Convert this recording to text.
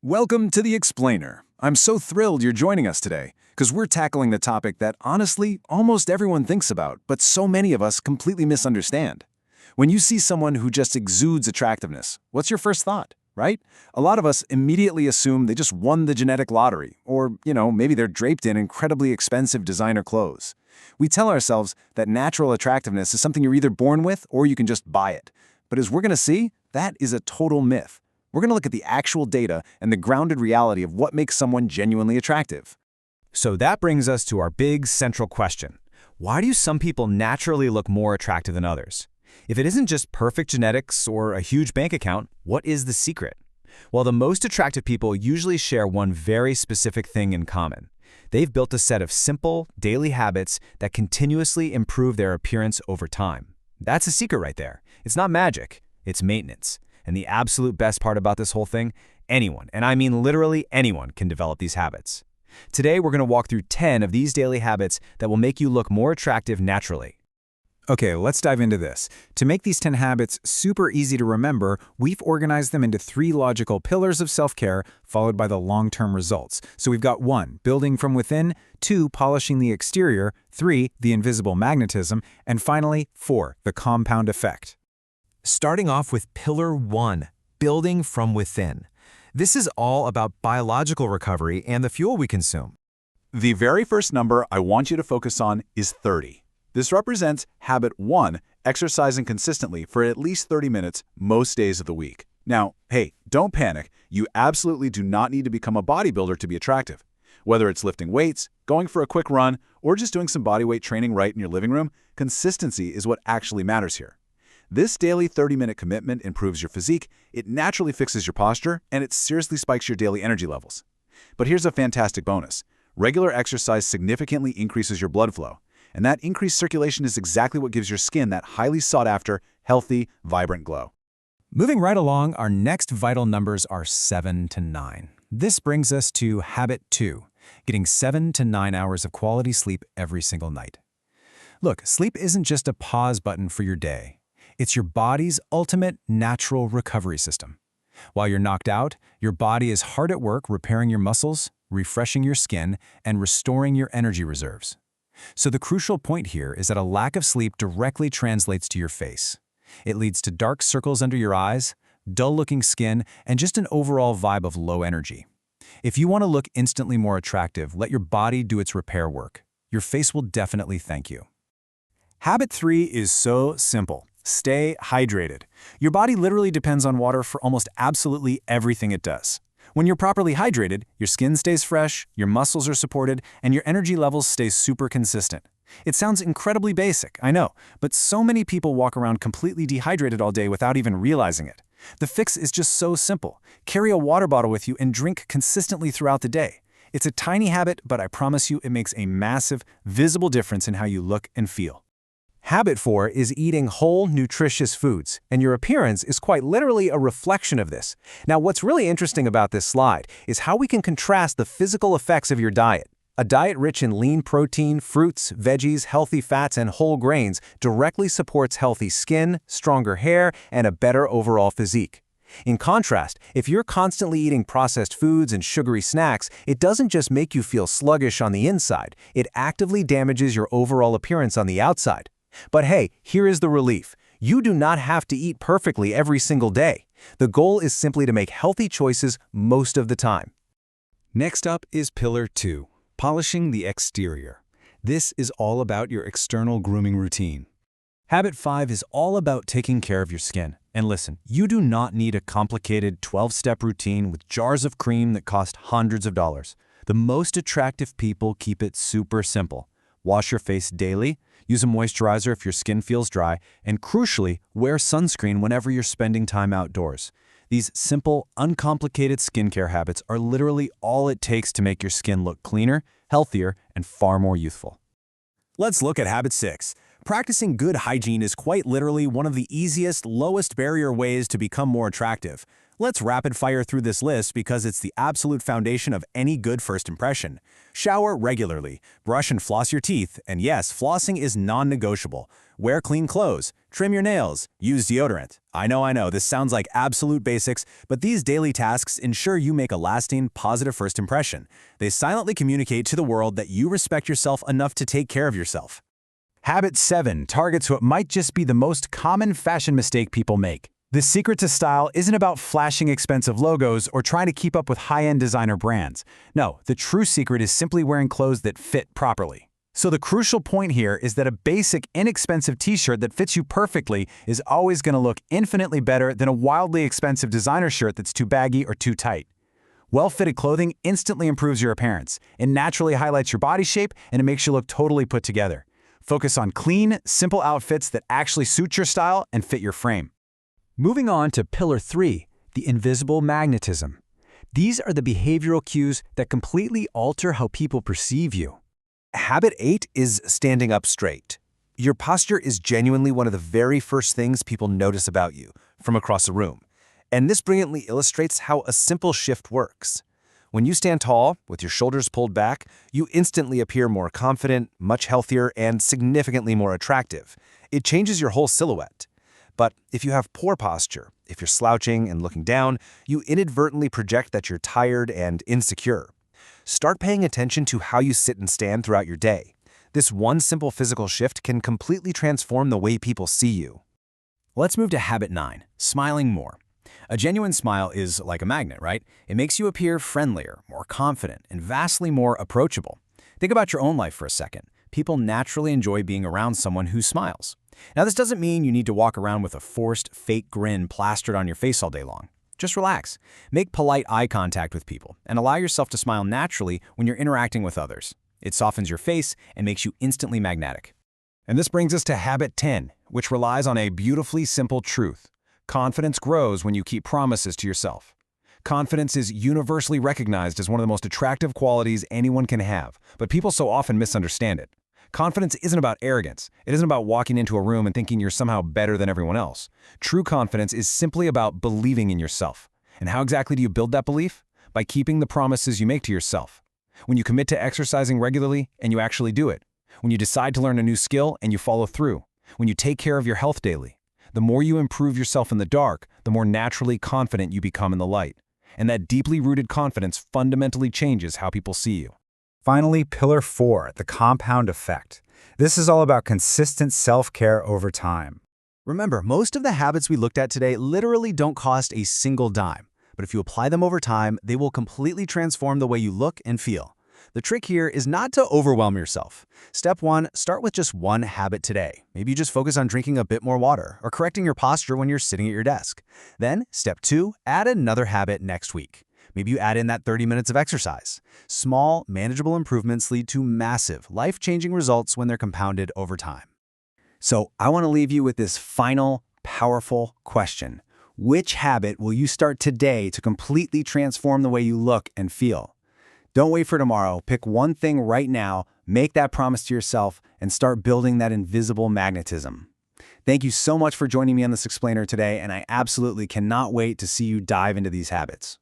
Welcome to The Explainer. I'm so thrilled you're joining us today, because we're tackling the topic that, honestly, almost everyone thinks about, but so many of us completely misunderstand. When you see someone who just exudes attractiveness, what's your first thought, right? A lot of us immediately assume they just won the genetic lottery, or, maybe they're draped in incredibly expensive designer clothes. We tell ourselves that natural attractiveness is something you're either born with or you can just buy it. But as we're going to see, that is a total myth. We're going to look at the actual data and the grounded reality of what makes someone genuinely attractive. So that brings us to our big central question. Why do some people naturally look more attractive than others? If it isn't just perfect genetics or a huge bank account, what is the secret? Well, the most attractive people usually share one very specific thing in common. They've built a set of simple, daily habits that continuously improve their appearance over time. That's a secret right there. It's not magic, it's maintenance. And the absolute best part about this whole thing, anyone, and I mean literally anyone, can develop these habits. Today, we're going to walk through 10 of these daily habits that will make you look more attractive naturally. Okay, let's dive into this. To make these 10 habits super easy to remember, we've organized them into 3 logical pillars of self-care, followed by the long-term results. So we've got 1, building from within, 2, polishing the exterior, 3, the invisible magnetism, and finally, 4, the compound effect. Starting off with Pillar 1, building from within. This is all about biological recovery and the fuel we consume. The very first number I want you to focus on is 30. This represents habit 1, exercising consistently for at least 30 minutes most days of the week. Now, hey, don't panic. You absolutely do not need to become a bodybuilder to be attractive. Whether it's lifting weights, going for a quick run, or just doing some bodyweight training right in your living room, consistency is what actually matters here. This daily 30-minute commitment improves your physique, it naturally fixes your posture, and it seriously spikes your daily energy levels. But here's a fantastic bonus. Regular exercise significantly increases your blood flow, and that increased circulation is exactly what gives your skin that highly sought-after, healthy, vibrant glow. Moving right along, our next vital numbers are 7 to 9. This brings us to habit 2, getting 7 to 9 hours of quality sleep every single night. Look, sleep isn't just a pause button for your day. It's your body's ultimate natural recovery system. While you're knocked out, your body is hard at work repairing your muscles, refreshing your skin, and restoring your energy reserves. So the crucial point here is that a lack of sleep directly translates to your face. It leads to dark circles under your eyes, dull-looking skin, and just an overall vibe of low energy. If you want to look instantly more attractive, let your body do its repair work. Your face will definitely thank you. Habit 3 is so simple. Stay hydrated. Your body literally depends on water for almost absolutely everything it does. When you're properly hydrated, your skin stays fresh, your muscles are supported, and your energy levels stay super consistent. It sounds incredibly basic, I know, but so many people walk around completely dehydrated all day without even realizing it. The fix is just so simple. Carry a water bottle with you and drink consistently throughout the day. It's a tiny habit, but I promise you it makes a massive, visible difference in how you look and feel. Habit 4 is eating whole, nutritious foods, and your appearance is quite literally a reflection of this. Now, what's really interesting about this slide is how we can contrast the physical effects of your diet. A diet rich in lean protein, fruits, veggies, healthy fats, and whole grains directly supports healthy skin, stronger hair, and a better overall physique. In contrast, if you're constantly eating processed foods and sugary snacks, it doesn't just make you feel sluggish on the inside, it actively damages your overall appearance on the outside. But hey, here is the relief. You do not have to eat perfectly every single day. The goal is simply to make healthy choices most of the time. Next up is Pillar 2, polishing the exterior. This is all about your external grooming routine. Habit 5 is all about taking care of your skin. And listen, you do not need a complicated 12-step routine with jars of cream that cost hundreds of dollars. The most attractive people keep it super simple. Wash your face daily, use a moisturizer if your skin feels dry, and crucially, wear sunscreen whenever you're spending time outdoors. These simple, uncomplicated skincare habits are literally all it takes to make your skin look cleaner, healthier, and far more youthful. Let's look at habit 6. Practicing good hygiene is quite literally one of the easiest, lowest barrier ways to become more attractive. Let's rapid fire through this list because it's the absolute foundation of any good first impression. Shower regularly, brush and floss your teeth, and yes, flossing is non-negotiable. Wear clean clothes, trim your nails, use deodorant. I know, this sounds like absolute basics, but these daily tasks ensure you make a lasting, positive first impression. They silently communicate to the world that you respect yourself enough to take care of yourself. Habit 7 targets what might just be the most common fashion mistake people make. The secret to style isn't about flashing expensive logos or trying to keep up with high-end designer brands. No, the true secret is simply wearing clothes that fit properly. So the crucial point here is that a basic, inexpensive t-shirt that fits you perfectly is always going to look infinitely better than a wildly expensive designer shirt that's too baggy or too tight. Well-fitted clothing instantly improves your appearance. It naturally highlights your body shape and it makes you look totally put together. Focus on clean, simple outfits that actually suit your style and fit your frame. Moving on to Pillar 3, the invisible magnetism. These are the behavioral cues that completely alter how people perceive you. Habit 8 is standing up straight. Your posture is genuinely one of the very first things people notice about you from across a room. And this brilliantly illustrates how a simple shift works. When you stand tall, with your shoulders pulled back, you instantly appear more confident, much healthier, and significantly more attractive. It changes your whole silhouette. But if you have poor posture, if you're slouching and looking down, you inadvertently project that you're tired and insecure. Start paying attention to how you sit and stand throughout your day. This one simple physical shift can completely transform the way people see you. Let's move to Habit 9, smiling more. A genuine smile is like a magnet, right? It makes you appear friendlier, more confident, and vastly more approachable. Think about your own life for a second. People naturally enjoy being around someone who smiles. Now, this doesn't mean you need to walk around with a forced, fake grin plastered on your face all day long. Just relax. Make polite eye contact with people and allow yourself to smile naturally when you're interacting with others. It softens your face and makes you instantly magnetic. And this brings us to Habit 10, which relies on a beautifully simple truth. Confidence grows when you keep promises to yourself. Confidence is universally recognized as one of the most attractive qualities anyone can have, but people so often misunderstand it. Confidence isn't about arrogance. It isn't about walking into a room and thinking you're somehow better than everyone else. True confidence is simply about believing in yourself. And how exactly do you build that belief? By keeping the promises you make to yourself. When you commit to exercising regularly and you actually do it. When you decide to learn a new skill and you follow through. When you take care of your health daily. The more you improve yourself in the dark, the more naturally confident you become in the light. And that deeply rooted confidence fundamentally changes how people see you. Finally, Pillar 4, the compound effect. This is all about consistent self-care over time. Remember, most of the habits we looked at today literally don't cost a single dime. But if you apply them over time, they will completely transform the way you look and feel. The trick here is not to overwhelm yourself. Step 1, start with just one habit today. Maybe you just focus on drinking a bit more water or correcting your posture when you're sitting at your desk. Then, Step 2, add another habit next week. Maybe you add in that 30 minutes of exercise. Small, manageable improvements lead to massive, life-changing results when they're compounded over time. So I want to leave you with this final, powerful question. Which habit will you start today to completely transform the way you look and feel? Don't wait for tomorrow. Pick one thing right now, make that promise to yourself, and start building that invisible magnetism. Thank you so much for joining me on this explainer today, and I absolutely cannot wait to see you dive into these habits.